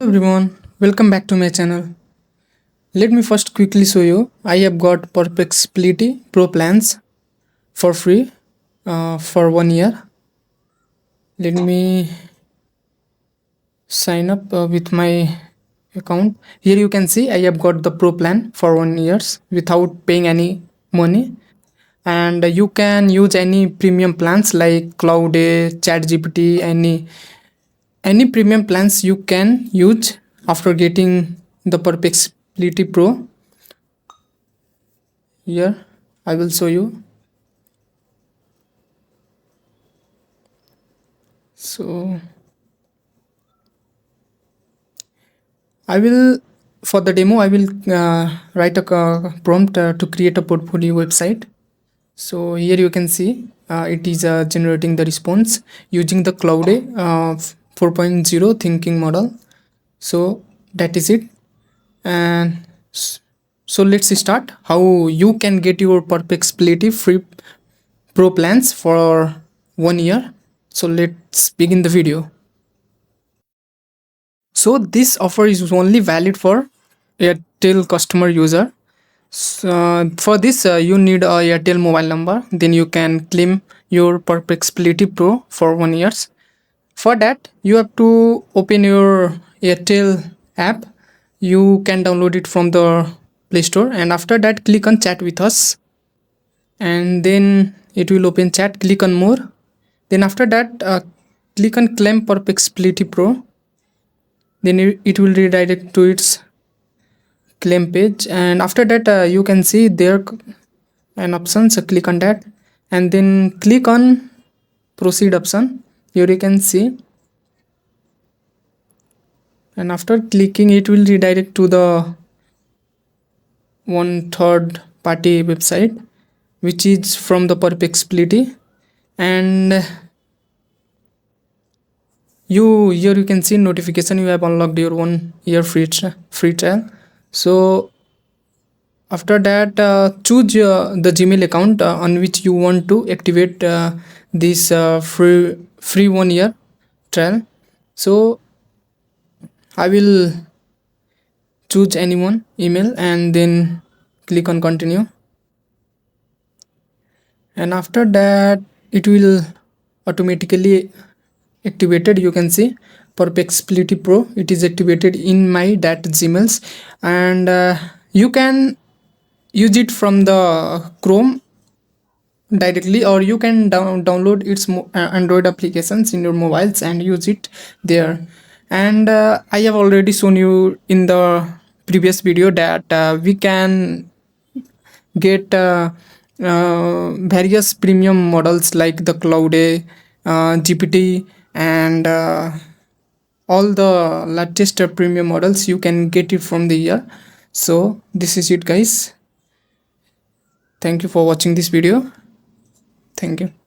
Hello everyone, welcome back to my channel. Let me first quickly show you. I have got Perplexity Pro plans for free for 1 year. Let me sign up with my account. Here you can see I have got the Pro plan for 1 year without paying any money. And you can use any premium plans like Cloud, ChatGPT, any premium plans you can use after getting the Perplexity Pro. Here I will show you. So I will, for the demo I will write a prompt to create a portfolio website. So here you can see it is generating the response using the Cloud 4.0 thinking model. So that is it. And so let's start how you can get your Perplexity free Pro plans for 1 year. So let's begin the video. So this offer is only valid for Airtel customer user. So for this you need a Airtel mobile number, then you can claim your Perplexity Pro for 1 year. For that you have to open your Airtel app. You can download it from the Play Store, and after that click on chat with us, and then it will open chat. Click on more, then after that click on claim Perplexity Pro. Then it will redirect to its claim page, and after that you can see there an option, so click on that and then click on proceed option. Here you can see, and after clicking it will redirect to the one third party website which is from the Perplexity. And here you can see notification, you have unlocked your 1 year free trial. So after that choose the Gmail account on which you want to activate this free 1 year trial. So I will choose anyone email and then click on continue, and after that it will automatically activated. You can see Perplexity Pro, it is activated in my that Gmails, and you can use it from the Chrome directly, or you can download its Android applications in your mobiles and use it there. And I have already shown you in the previous video that we can get various premium models like the Cloud GPT, and all the latest premium models you can get it from the year. So this is it guys. Thank you for watching this video. Thank you.